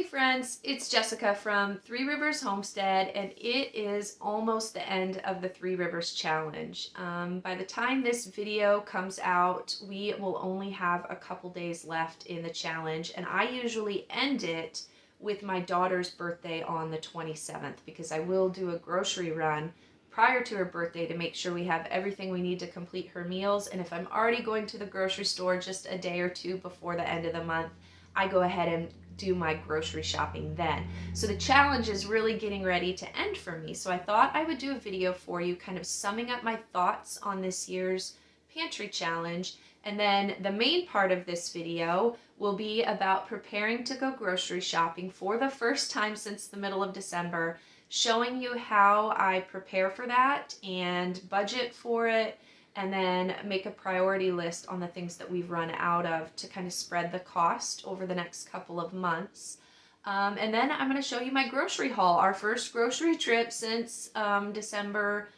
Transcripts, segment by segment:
friends, it's Jessica from Three Rivers Homestead, and it is almost the end of the Three Rivers Challenge. By the time this video comes out, we will only have a couple days left in the challenge, and I usually end it with my daughter's birthday on the 27th because I will do a grocery run prior to her birthday to make sure we have everything we need to complete her meals. And if I'm already going to the grocery store just a day or two before the end of the month, I go ahead and do my grocery shopping then. So the challenge is really getting ready to end for me. So I thought I would do a video for you kind of summing up my thoughts on this year's pantry challenge. And then the main part of this video will be about preparing to go grocery shopping for the first time since the middle of December, showing you how I prepare for that and budget for it, and then make a priority list on the things that we've run out of to kind of spread the cost over the next couple of months. And then I'm going to show you my grocery haul, our first grocery trip since December,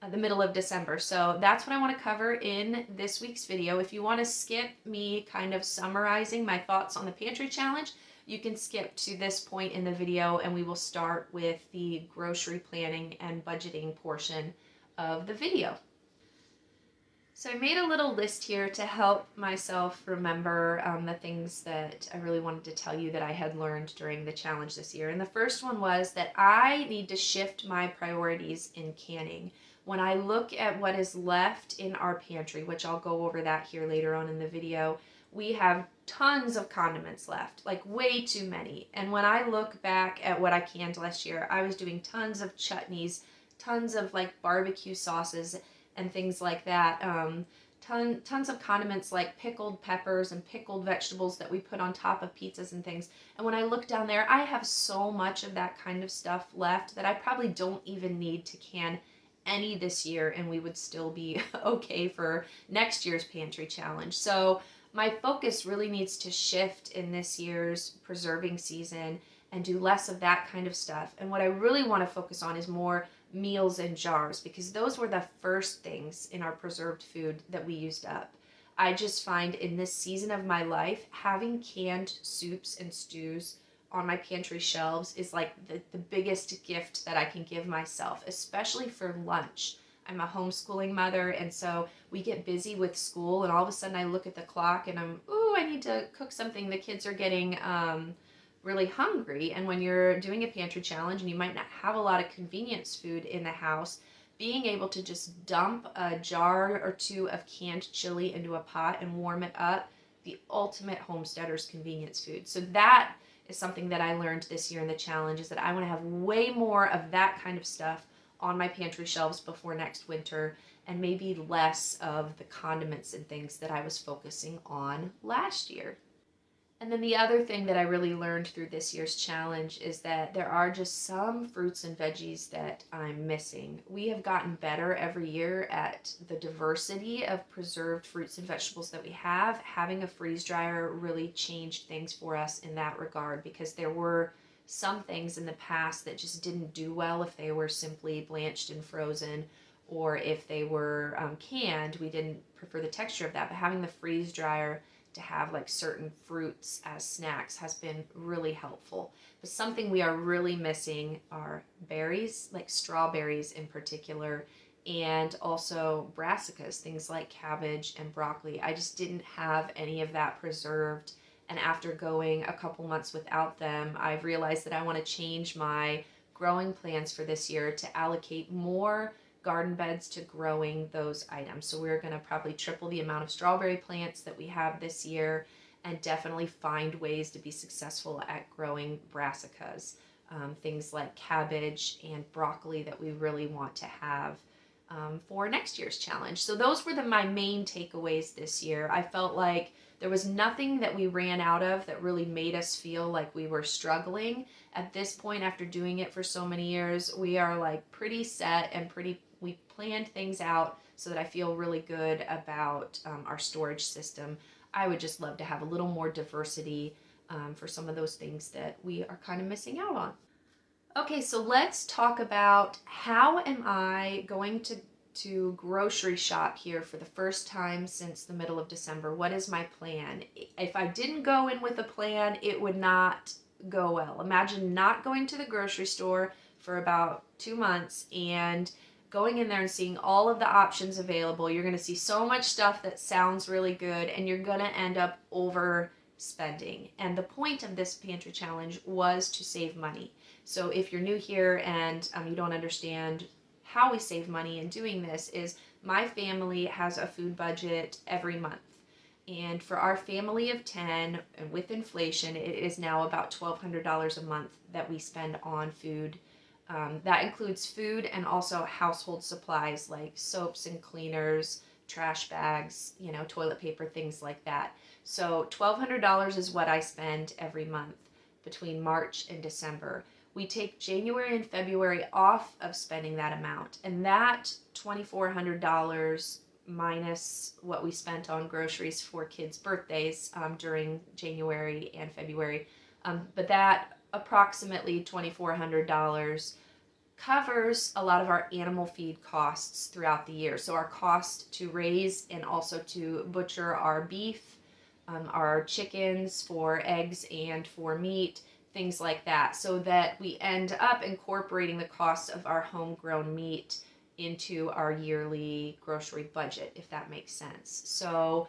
the middle of December. So that's what I want to cover in this week's video. If you want to skip me kind of summarizing my thoughts on the pantry challenge, you can skip to this point in the video and we will start with the grocery planning and budgeting portion of the video. So I made a little list here to help myself remember the things that I really wanted to tell you that I had learned during the challenge this year. And the first one was that I need to shift my priorities in canning. When I look at what is left in our pantry, which I'll go over that here later on in the video, we have tons of condiments left, like way too many. And when I look back at what I canned last year, I was doing tons of chutneys, tons of like barbecue sauces and things like that. Tons of condiments like pickled peppers and pickled vegetables that we put on top of pizzas and things. And when I look down there, I have so much of that kind of stuff left that I probably don't even need to can any this year, and we would still be okay for next year's pantry challenge. So my focus really needs to shift in this year's preserving season and do less of that kind of stuff. And what I really want to focus on is more meals in jars, because those were the first things in our preserved food that we used up. I just find in this season of my life, having canned soups and stews on my pantry shelves is like the biggest gift that I can give myself, especially for lunch. I'm a homeschooling mother, and so we get busy with school, and all of a sudden I look at the clock and I need to cook something. The kids are getting really hungry, and when you're doing a pantry challenge and you might not have a lot of convenience food in the house, being able to just dump a jar or two of canned chili into a pot and warm it up, the ultimate homesteader's convenience food. So that is something that I learned this year in the challenge, is that I want to have way more of that kind of stuff on my pantry shelves before next winter, and maybe less of the condiments and things that I was focusing on last year. And then the other thing that I really learned through this year's challenge is that there are just some fruits and veggies that I'm missing. We have gotten better every year at the diversity of preserved fruits and vegetables that we have. Having a freeze dryer really changed things for us in that regard, because there were some things in the past that just didn't do well if they were simply blanched and frozen, or if they were canned. We didn't prefer the texture of that, but having the freeze dryer to have like certain fruits as snacks has been really helpful. But something we are really missing are berries, like strawberries in particular, and also brassicas, things like cabbage and broccoli. I just didn't have any of that preserved, and after going a couple months without them, I've realized that I want to change my growing plans for this year to allocate more garden beds to growing those items. So we're going to probably triple the amount of strawberry plants that we have this year, and definitely find ways to be successful at growing brassicas, things like cabbage and broccoli that we really want to have for next year's challenge. So those were my main takeaways this year. I felt like there was nothing that we ran out of that really made us feel like we were struggling. At this point, after doing it for so many years, we are like pretty set and we planned things out so that I feel really good about our storage system. I would just love to have a little more diversity for some of those things that we are kind of missing out on. Okay, so let's talk about how am I going to grocery shop here for the first time since the middle of December. What is my plan? If I didn't go in with a plan, it would not go well. Imagine not going to the grocery store for about 2 months and going in there and seeing all of the options available. You're going to see so much stuff that sounds really good, and you're going to end up overspending. And the point of this pantry challenge was to save money. So if you're new here and you don't understand how we save money in doing this, is my family has a food budget every month. And for our family of 10, and with inflation, it is now about $1,200 a month that we spend on food. That includes food and also household supplies like soaps and cleaners, trash bags, toilet paper, things like that. So $1,200 is what I spend every month between March and December. We take January and February off of spending that amount, and that $2,400 minus what we spent on groceries for kids' birthdays during January and February. But that approximately $2,400 covers a lot of our animal feed costs throughout the year. So our cost to raise and also to butcher our beef, our chickens for eggs and for meat, things like that, so that we end up incorporating the cost of our homegrown meat into our yearly grocery budget, if that makes sense. So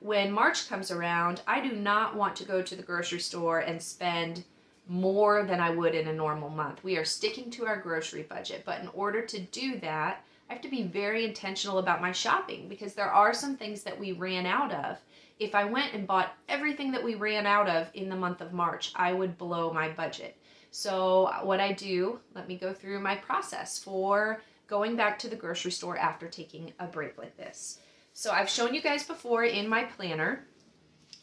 when March comes around, I do not want to go to the grocery store and spend more than I would in a normal month. We are sticking to our grocery budget, but in order to do that, I have to be very intentional about my shopping, because there are some things that we ran out of. If I went and bought everything that we ran out of in the month of March, I would blow my budget. So what I do, let me go through my process for going back to the grocery store after taking a break like this. So I've shown you guys before in my planner,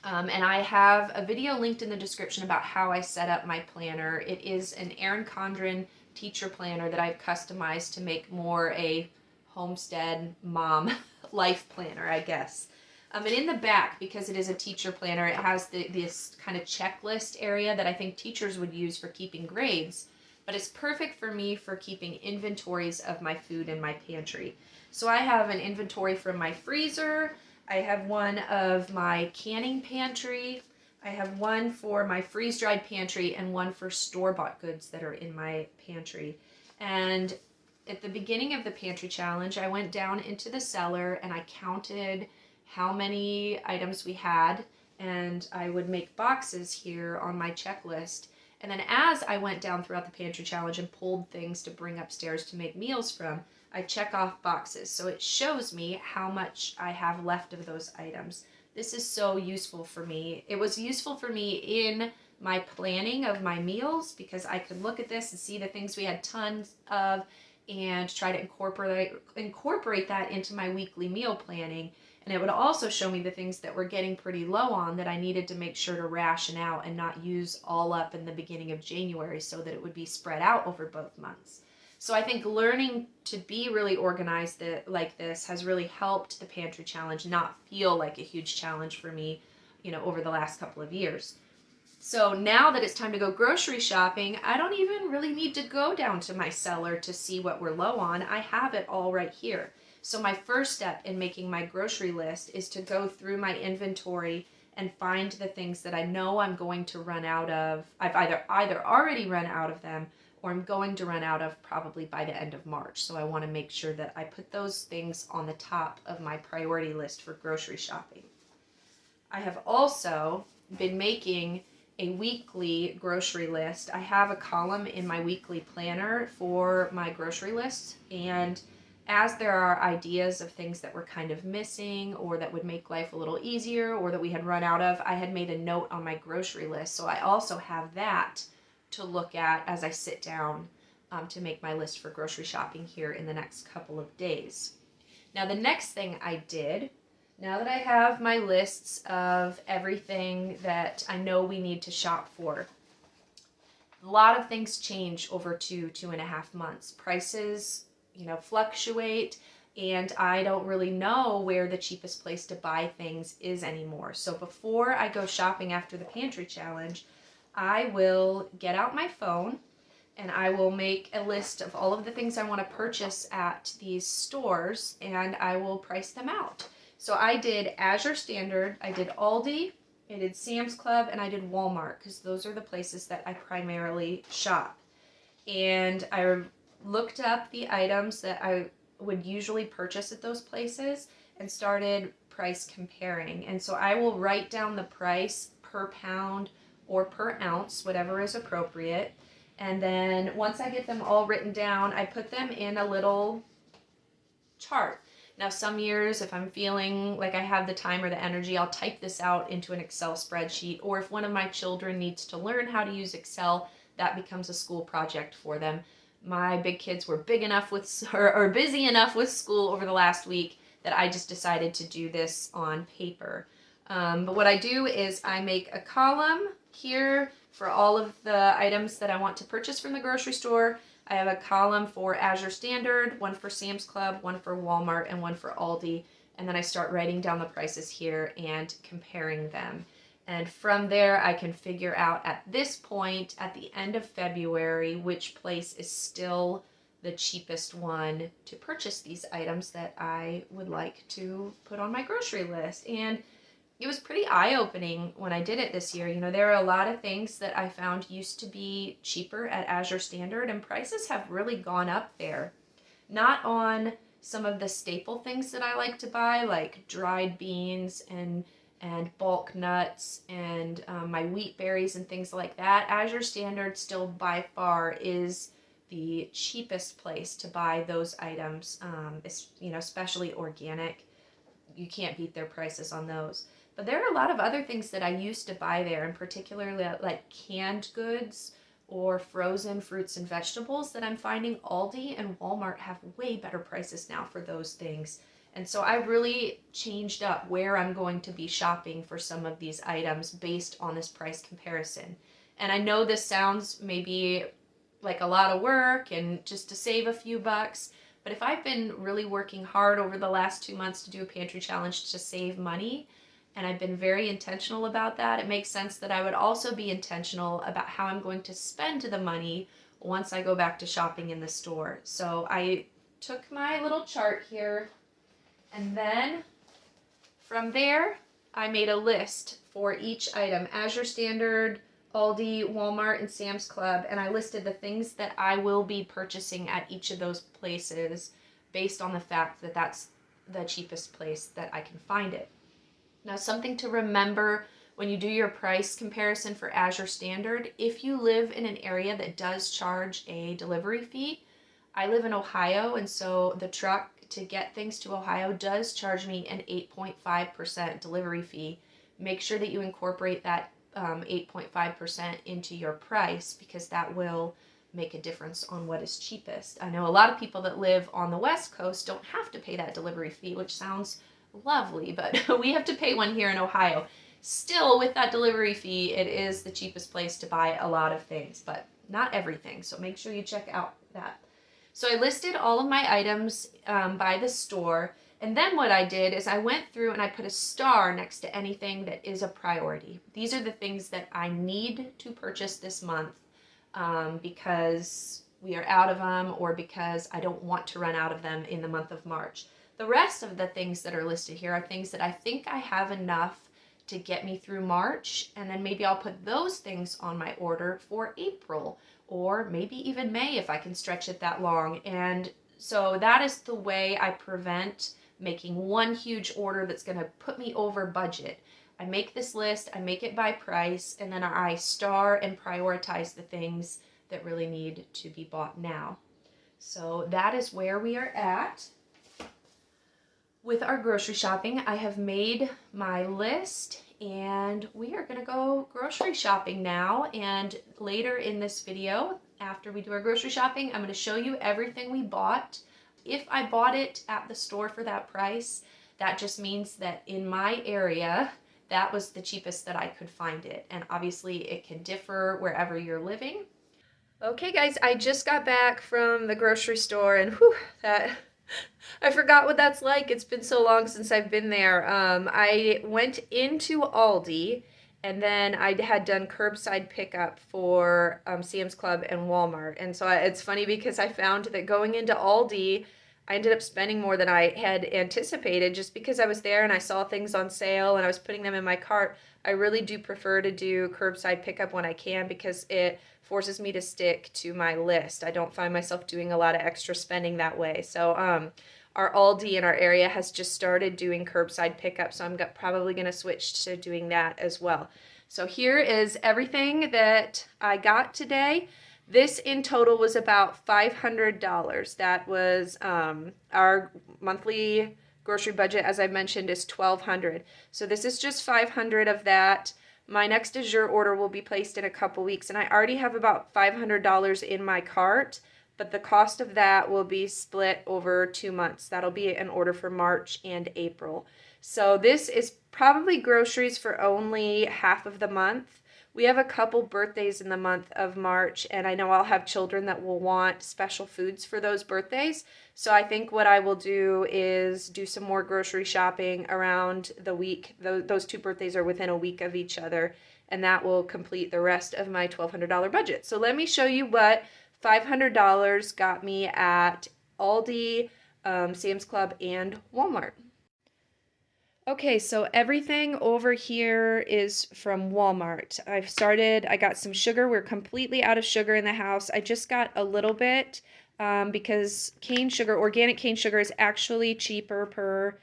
and I have a video linked in the description about how I set up my planner. It is an Erin Condren teacher planner that I've customized to make more a homestead mom life planner, I guess. And in the back, because it is a teacher planner, it has this kind of checklist area that I think teachers would use for keeping grades, but it's perfect for me for keeping inventories of my food in my pantry. So I have an inventory from my freezer, I have one of my canning pantry, I have one for my freeze-dried pantry, and one for store-bought goods that are in my pantry. And at the beginning of the pantry challenge, I went down into the cellar and I counted how many items we had, and I would make boxes here on my checklist. And then as I went down throughout the pantry challenge and pulled things to bring upstairs to make meals from, I check off boxes. So it shows me how much I have left of those items. This is so useful for me. It was useful for me in my planning of my meals, because I could look at this and see the things we had tons of and try to incorporate that into my weekly meal planning. And it would also show me the things that were getting pretty low on that I needed to make sure to ration out and not use all up in the beginning of January, so that it would be spread out over both months. So I think learning to be really organized like this has really helped the pantry challenge not feel like a huge challenge for me, over the last couple of years. So now that it's time to go grocery shopping, I don't even really need to go down to my cellar to see what we're low on. I have it all right here. So my first step in making my grocery list is to go through my inventory and find the things that I know I'm going to run out of. I've either already run out of them, or I'm going to run out of probably by the end of March. So I want to make sure that I put those things on the top of my priority list for grocery shopping. I have also been making a weekly grocery list. I have a column in my weekly planner for my grocery list, and as there are ideas of things that were kind of missing or that would make life a little easier or that we had run out of, I had made a note on my grocery list. So I also have that to look at as I sit down to make my list for grocery shopping here in the next couple of days. Now the next thing I did, now that I have my lists of everything that I know we need to shop for, a lot of things change over 2.5 months. Prices fluctuate, and I don't really know where the cheapest place to buy things is anymore. So before I go shopping after the pantry challenge, I will get out my phone and I will make a list of all of the things I want to purchase at these stores, and I will price them out. So I did Azure Standard, I did Aldi, I did Sam's Club, and I did Walmart because those are the places that I primarily shop. And I looked up the items that I would usually purchase at those places and started price comparing. And so I will write down the price per pound or per ounce, whatever is appropriate. And then once I get them all written down, I put them in a little chart. Now, some years, if I'm feeling like I have the time or the energy, I'll type this out into an Excel spreadsheet. Or if one of my children needs to learn how to use Excel, that becomes a school project for them. My big kids were big enough with, or busy enough with school over the last week that I just decided to do this on paper. But what I do is I make a column here for all of the items that I want to purchase from the grocery store. I have a column for Azure Standard, one for Sam's Club, one for Walmart, and one for Aldi. And then I start writing down the prices here and comparing them. And from there, I can figure out at this point, at the end of February, which place is still the cheapest one to purchase these items that I would like to put on my grocery list. And it was pretty eye-opening when I did it this year. You know, there are a lot of things that I found used to be cheaper at Azure Standard, and prices have really gone up there. Not on some of the staple things that I like to buy, like dried beans and bulk nuts and my wheat berries and things like that. Azure Standard still by far is the cheapest place to buy those items, especially organic. You can't beat their prices on those. But there are a lot of other things that I used to buy there, and particularly like canned goods or frozen fruits and vegetables that I'm finding Aldi and Walmart have way better prices now for those things. And so I really changed up where I'm going to be shopping for some of these items based on this price comparison. And I know this sounds maybe like a lot of work and just to save a few bucks, but if I've been really working hard over the last 2 months to do a pantry challenge to save money, and I've been very intentional about that, it makes sense that I would also be intentional about how I'm going to spend the money once I go back to shopping in the store. So I took my little chart here, and then from there, I made a list for each item, Azure Standard, Aldi, Walmart, and Sam's Club, and I listed the things that I will be purchasing at each of those places based on the fact that that's the cheapest place that I can find it. Now, something to remember when you do your price comparison for Azure Standard, if you live in an area that does charge a delivery fee, I live in Ohio, and so the truck to get things to Ohio does charge me an 8.5% delivery fee. Make sure that you incorporate that 8.5% into your price, because that will make a difference on what is cheapest. I know a lot of people that live on the West Coast don't have to pay that delivery fee, which sounds lovely, but we have to pay one here in Ohio. Still, with that delivery fee, it is the cheapest place to buy a lot of things, but not everything, so make sure you check out that. So I listed all of my items by the store, and then what I did is I went through and I put a star next to anything that is a priority. These are the things that I need to purchase this month because we are out of them, or because I don't want to run out of them in the month of March. The rest of the things that are listed here are things that I think I have enough to get me through March, and then maybe I'll put those things on my order for April, or maybe even May if I can stretch it that long. And so that is the way I prevent making one huge order that's going to put me over budget. I make this list, I make it by price, and then I star and prioritize the things that really need to be bought now. So that is where we are at. With our grocery shopping, I have made my list, and we are going to go grocery shopping now. And later in this video, after we do our grocery shopping, I'm going to show you everything we bought. If I bought it at the store for that price, that just means that in my area, that was the cheapest that I could find it. And obviously it can differ wherever you're living. Okay guys, I just got back from the grocery store, and whew, I forgot what that's like. It's been so long since I've been there. I went into Aldi, and then I had done curbside pickup for Sam's Club and Walmart. And so it's funny because I found that going into Aldi, I ended up spending more than I had anticipated, just because I was there and I saw things on sale and I was putting them in my cart. I really do prefer to do curbside pickup when I can because it forces me to stick to my list. I don't find myself doing a lot of extra spending that way. So our Aldi in our area has just started doing curbside pickup, so I'm probably going to switch to doing that as well. So here is everything that I got today. This in total was about $500. That was our monthly grocery budget, as I mentioned, is $1,200. So this is just $500 of that. My next Azure order will be placed in a couple weeks, and I already have about $500 in my cart, but the cost of that will be split over 2 months. That'll be an order for March and April. So this is probably groceries for only half of the month. We have a couple birthdays in the month of March, and I know I'll have children that will want special foods for those birthdays. So I think what I will do is do some more grocery shopping around the week. Those two birthdays are within a week of each other, and that will complete the rest of my $1,200 budget. So let me show you what $500 got me at Aldi, Sam's Club, and Walmart. Okay, so everything over here is from Walmart. I got some sugar. We're completely out of sugar in the house. I just got a little bit because organic cane sugar is actually cheaper per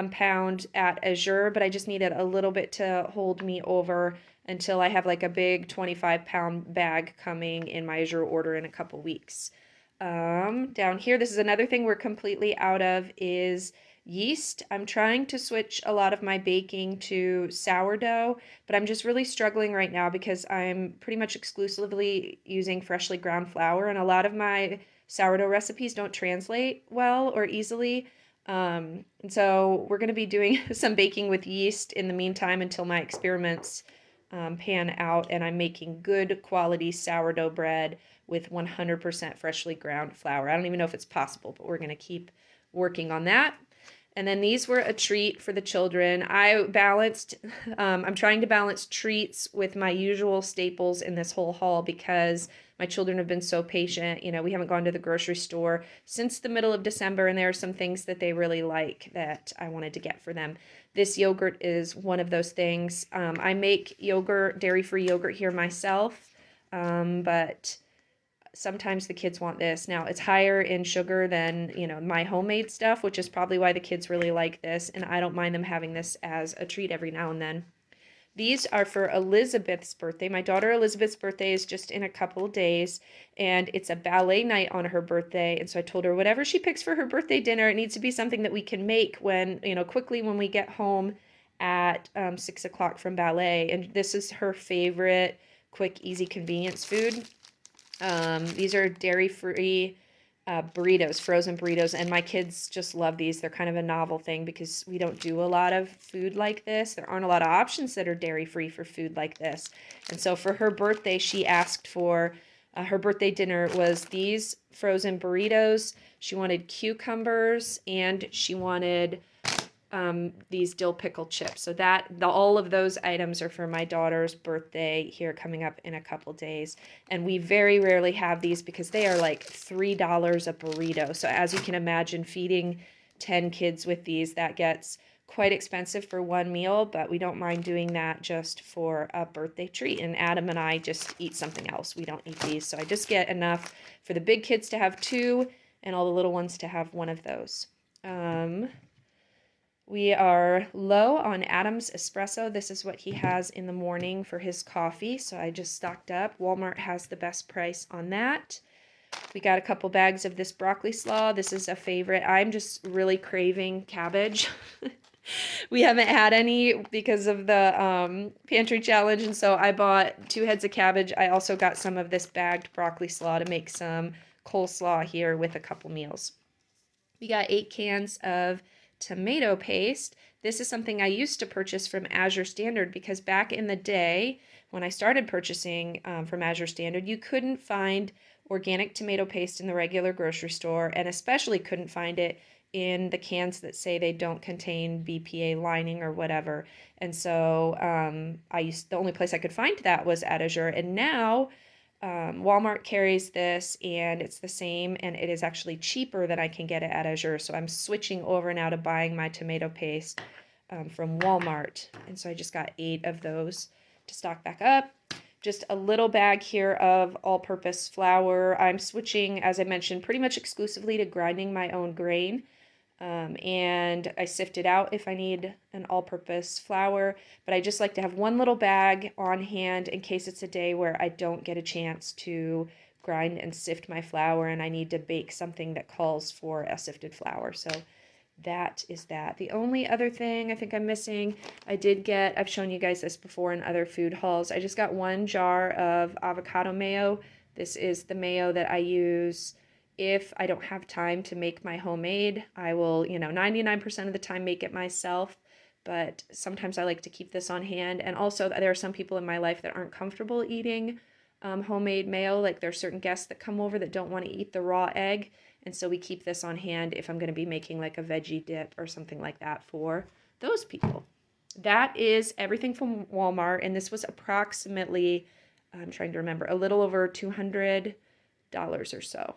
pound at Azure, but I just needed a little bit to hold me over until I have like a big 25-pound bag coming in my Azure order in a couple weeks. Down here, this is another thing we're completely out of is yeast. I'm trying to switch a lot of my baking to sourdough, but I'm just really struggling right now because I'm pretty much exclusively using freshly ground flour, and a lot of my sourdough recipes don't translate well or easily. And so we're going to be doing some baking with yeast in the meantime until my experiments pan out, and I'm making good quality sourdough bread with 100% freshly ground flour. I don't even know if it's possible, but we're going to keep working on that. And then these were a treat for the children. I'm trying to balance treats with my usual staples in this whole haul because my children have been so patient. You know, we haven't gone to the grocery store since the middle of December, and there are some things that they really like that I wanted to get for them. This yogurt is one of those things. I make yogurt, dairy-free yogurt here myself, but sometimes the kids want this. Now, it's higher in sugar than, my homemade stuff, which is probably why the kids really like this, and I don't mind them having this as a treat every now and then. These are for Elizabeth's birthday. My daughter Elizabeth's birthday is just in a couple of days, and it's a ballet night on her birthday, and so I told her whatever she picks for her birthday dinner, it needs to be something that we can make quickly when we get home at 6 o'clock from ballet, and this is her favorite quick, easy convenience food. These are dairy-free burritos, frozen burritos, and my kids just love these. They're kind of a novel thing because we don't do a lot of food like this. There aren't a lot of options that are dairy-free for food like this. And so for her birthday, she asked for, her birthday dinner was these frozen burritos. She wanted cucumbers, and she wanted these dill pickle chips. So all of those items are for my daughter's birthday here coming up in a couple days. And we very rarely have these because they are like $3 a burrito. So as you can imagine, feeding 10 kids with these, that gets quite expensive for one meal, but we don't mind doing that just for a birthday treat. And Adam and I just eat something else. We don't eat these. So I just get enough for the big kids to have 2 and all the little ones to have 1 of those. We are low on Adam's espresso. This is what he has in the morning for his coffee, so I just stocked up. Walmart has the best price on that. We got a couple bags of this broccoli slaw. This is a favorite. I'm just really craving cabbage. We haven't had any because of the pantry challenge, and so I bought 2 heads of cabbage. I also got some of this bagged broccoli slaw to make some coleslaw here with a couple meals. We got 8 cans of tomato paste. This is something I used to purchase from Azure Standard because back in the day when I started purchasing from Azure Standard, you couldn't find organic tomato paste in the regular grocery store, and especially couldn't find it in the cans that say they don't contain BPA lining or whatever. And so the only place I could find that was at Azure, and now Walmart carries this, and it's the same, and it is actually cheaper than I can get it at Azure. So I'm switching over now to buying my tomato paste from Walmart. And so I just got 8 of those to stock back up. Just a little bag here of all-purpose flour. I'm switching, as I mentioned, pretty much exclusively to grinding my own grain. And I sift it out if I need an all-purpose flour, but I just like to have one little bag on hand in case it's a day where I don't get a chance to grind and sift my flour and I need to bake something that calls for a sifted flour. So that is that. The only other thing I think I'm missing, I've shown you guys this before in other food hauls. I just got 1 jar of avocado mayo. This is the mayo that I use if I don't have time to make my homemade. I will, 99% of the time make it myself, but sometimes I like to keep this on hand. And also there are some people in my life that aren't comfortable eating homemade mayo. Like there are certain guests that come over that don't want to eat the raw egg. And so we keep this on hand if I'm going to be making like a veggie dip or something like that for those people. That is everything from Walmart. And this was approximately, I'm trying to remember, a little over $200 or so.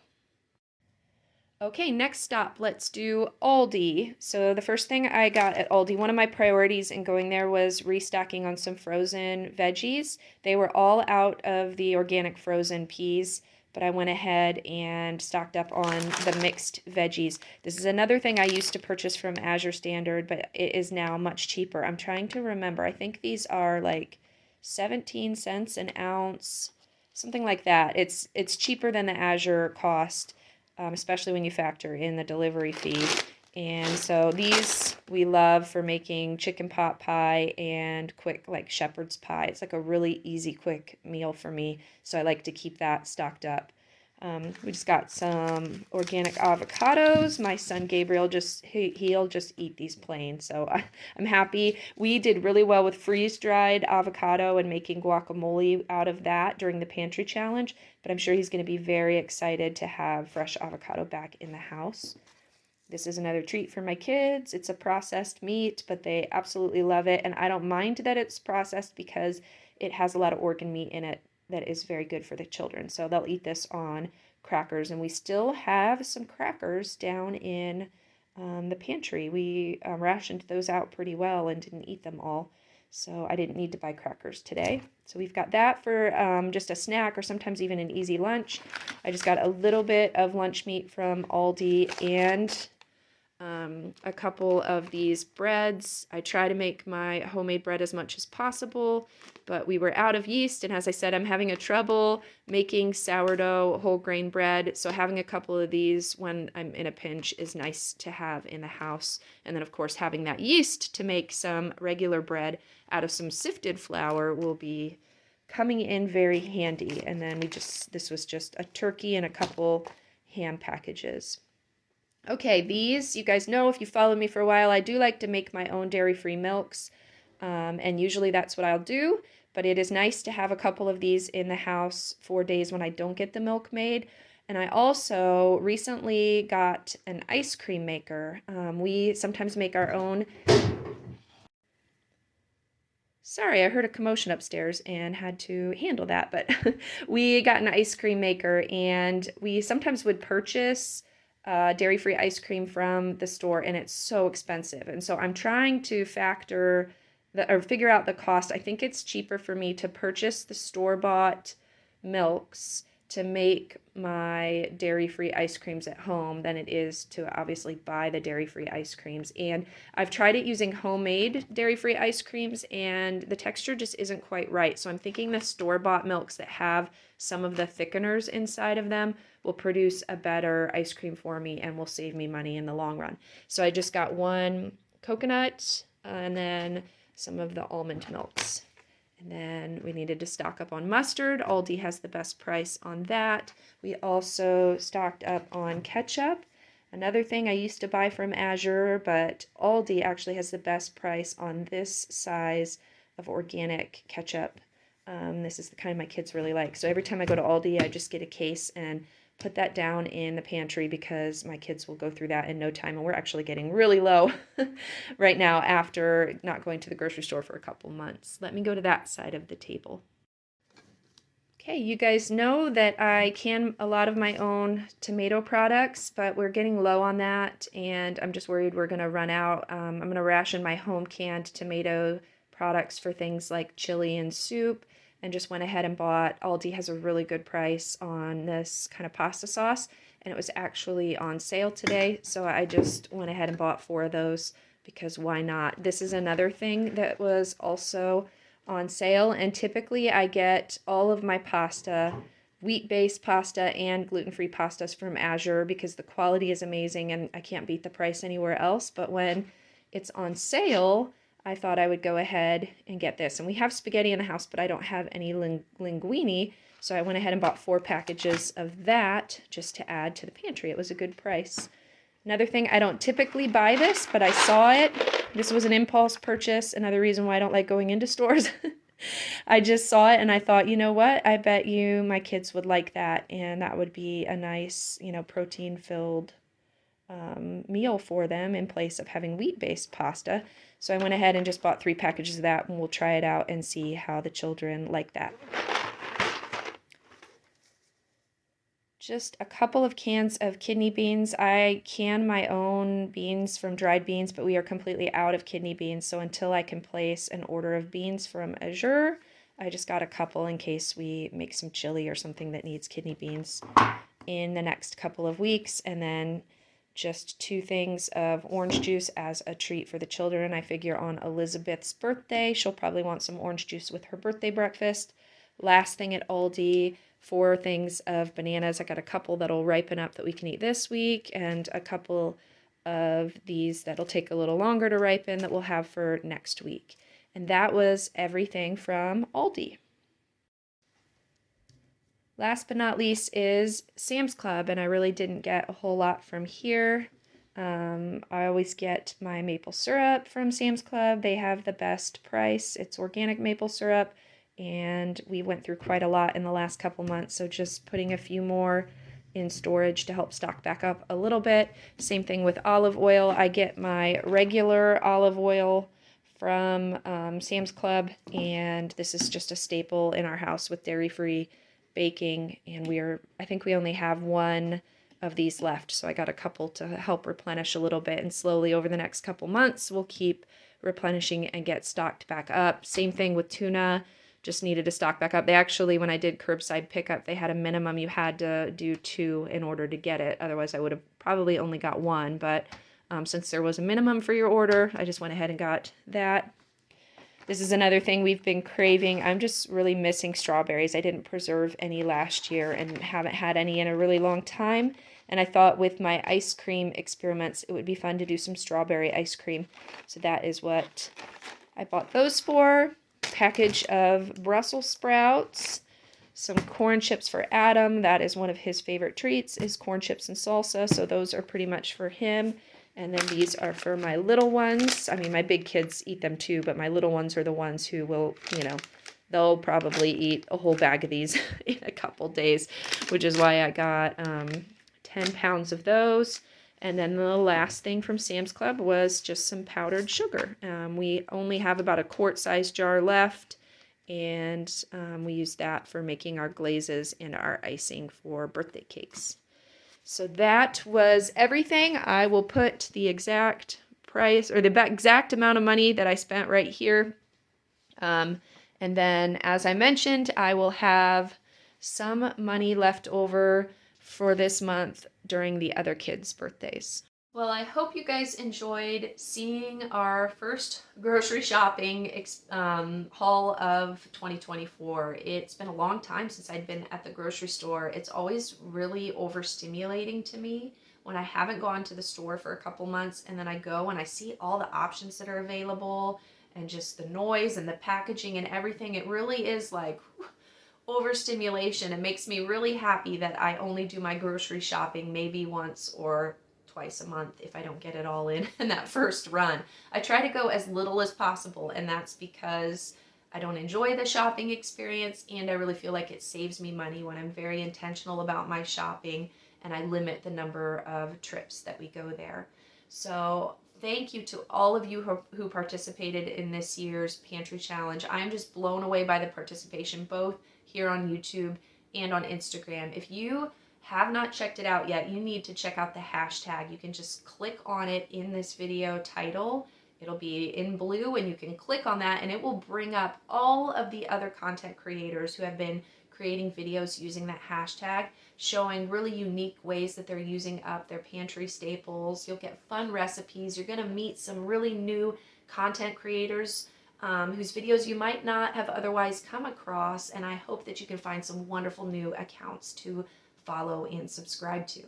Okay, next stop, let's do Aldi. So the first thing I got at Aldi, one of my priorities in going there was restocking on some frozen veggies. They were all out of the organic frozen peas, but I went ahead and stocked up on the mixed veggies. This is another thing I used to purchase from Azure Standard, but it is now much cheaper. I'm trying to remember. I think these are like 17 cents an ounce, something like that. It's cheaper than the Azure cost. Especially when you factor in the delivery fee. And so these we love for making chicken pot pie and quick like shepherd's pie. It's like a really easy, quick meal for me. So I like to keep that stocked up. We just got some organic avocados. My son Gabriel he'll just eat these plain. So I'm happy. We did really well with freeze-dried avocado and making guacamole out of that during the pantry challenge. But I'm sure he's going to be very excited to have fresh avocado back in the house. This is another treat for my kids. It's a processed meat, but they absolutely love it. And I don't mind that it's processed because it has a lot of organ meat in it that is very good for the children. So they'll eat this on crackers. And we still have some crackers down in the pantry. We rationed those out pretty well and didn't eat them all. So I didn't need to buy crackers today. So we've got that for just a snack or sometimes even an easy lunch. I just got a little bit of lunch meat from Aldi and a couple of these breads. I try to make my homemade bread as much as possible, but we were out of yeast, and as I said, I'm having a trouble making sourdough whole grain bread, so having a couple of these when I'm in a pinch is nice to have in the house. And then of course having that yeast to make some regular bread out of some sifted flour will be coming in very handy. And then this was just a turkey and a couple ham packages. Okay, these, you guys know if you follow me for a while, I do like to make my own dairy-free milks, and usually that's what I'll do, but it is nice to have a couple of these in the house for days when I don't get the milk made. And I also recently got an ice cream maker. We sometimes make our own. Sorry, I heard a commotion upstairs and had to handle that, but we got an ice cream maker, and we sometimes would purchase dairy-free ice cream from the store, and it's so expensive. And so I'm trying to figure out the cost. I think it's cheaper for me to purchase the store-bought milks to make my dairy-free ice creams at home than it is to obviously buy the dairy-free ice creams. And I've tried it using homemade dairy-free ice creams, and the texture just isn't quite right. So I'm thinking the store-bought milks that have some of the thickeners inside of them will produce a better ice cream for me and will save me money in the long run. So I just got 1 coconut and then some of the almond milks. And then we needed to stock up on mustard. Aldi has the best price on that. We also stocked up on ketchup. Another thing I used to buy from Azure, but Aldi actually has the best price on this size of organic ketchup. This is the kind my kids really like. So every time I go to Aldi, I just get a case and put that down in the pantry because my kids will go through that in no time. And we're actually getting really low right now after not going to the grocery store for a couple months. Let me go to that side of the table. Okay, you guys know that I can a lot of my own tomato products, but we're getting low on that, and I'm just worried we're going to run out. I'm going to ration my home canned tomato products for things like chili and soup, and just went ahead and bought. Aldi has a really good price on this kind of pasta sauce, and it was actually on sale today, so I just went ahead and bought 4 of those because why not? This is another thing that was also on sale, and typically I get all of my pasta, wheat-based pasta and gluten-free pastas from Azure because the quality is amazing and I can't beat the price anywhere else. But when it's on sale, I thought I would go ahead and get this. And we have spaghetti in the house, but I don't have any linguine, so I went ahead and bought 4 packages of that just to add to the pantry. It was a good price. Another thing, I don't typically buy this, but I saw it. This was an impulse purchase. Another reason why I don't like going into stores. I just saw it and I thought, you know what? I bet you my kids would like that, and that would be a nice, protein-filled meal for them in place of having wheat-based pasta. So I went ahead and just bought 3 packages of that, and we'll try it out and see how the children like that. Just a couple of cans of kidney beans. I can my own beans from dried beans, but we are completely out of kidney beans. So until I can place an order of beans from Azure, I just got a couple in case we make some chili or something that needs kidney beans in the next couple of weeks. And then just 2 things of orange juice as a treat for the children. I figure on Elizabeth's birthday, she'll probably want some orange juice with her birthday breakfast. Last thing at Aldi, 4 things of bananas. I got a couple that'll ripen up that we can eat this week, and a couple of these that'll take a little longer to ripen that we'll have for next week. And that was everything from Aldi. Last but not least is Sam's Club, and I really didn't get a whole lot from here. I always get my maple syrup from Sam's Club. They have the best price. It's organic maple syrup, and we went through quite a lot in the last couple months, so just putting a few more in storage to help stock back up a little bit. Same thing with olive oil. I get my regular olive oil from Sam's Club, and this is just a staple in our house with dairy-free baking, and I think we only have 1 of these left, so I got a couple to help replenish a little bit, and slowly over the next couple months we'll keep replenishing and get stocked back up. Same thing with tuna, just needed to stock back up. They actually, when I did curbside pickup, they had a minimum you had to do 2 in order to get it. Otherwise I would have probably only got 1, but since there was a minimum for your order, I just went ahead and got that. This is another thing we've been craving. I'm just really missing strawberries. I didn't preserve any last year and haven't had any in a really long time. And I thought with my ice cream experiments, it would be fun to do some strawberry ice cream. So that is what I bought those for. Package of Brussels sprouts, some corn chips for Adam. That is one of his favorite treats, is corn chips and salsa. So those are pretty much for him. And then these are for my little ones. I mean, my big kids eat them too, but my little ones are the ones who will, they'll probably eat a whole bag of these in a couple days, which is why I got 10 pounds of those. And then the last thing from Sam's Club was just some powdered sugar. We only have about a quart-sized jar left, and we use that for making our glazes and our icing for birthday cakes. So that was everything. I will put the exact price or the exact amount of money that I spent right here. And then, as I mentioned, I will have some money left over for this month during the other kids' birthdays. Well, I hope you guys enjoyed seeing our first grocery shopping haul of 2024. It's been a long time since I'd been at the grocery store. It's always really overstimulating to me when I haven't gone to the store for a couple months, and then I go and I see all the options that are available and just the noise and the packaging and everything. It really is like overstimulation. It makes me really happy that I only do my grocery shopping maybe once or twice a month if I don't get it all in that first run. I try to go as little as possible, and that's because I don't enjoy the shopping experience, and I really feel like it saves me money when I'm very intentional about my shopping and I limit the number of trips that we go there. So thank you to all of you who participated in this year's Pantry Challenge. I'm just blown away by the participation, both here on YouTube and on Instagram. If you have not checked it out yet, you need to check out the hashtag. You can just click on it in this video title. It'll be in blue and you can click on that and it will bring up all of the other content creators who have been creating videos using that hashtag, showing really unique ways that they're using up their pantry staples. You'll get fun recipes. You're going to meet some really new content creators whose videos you might not have otherwise come across, and I hope that you can find some wonderful new accounts to follow and subscribe to.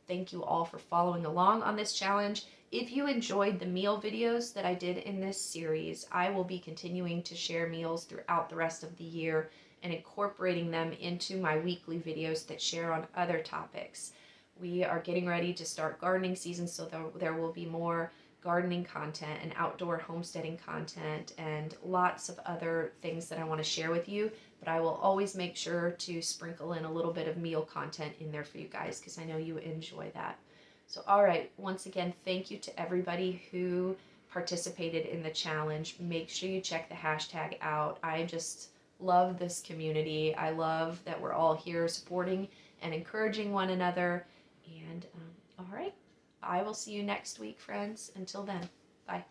Thank you all for following along on this challenge. If you enjoyed the meal videos that I did in this series, I will be continuing to share meals throughout the rest of the year and incorporating them into my weekly videos that share on other topics. We are getting ready to start gardening season, so there will be more gardening content and outdoor homesteading content and lots of other things that I want to share with you, but I will always make sure to sprinkle in a little bit of meal content in there for you guys because I know you enjoy that. So all right, once again, thank you to everybody who participated in the challenge. Make sure you check the hashtag out. I just love this community. I love that we're all here supporting and encouraging one another. And all right, I will see you next week, friends. Until then, bye.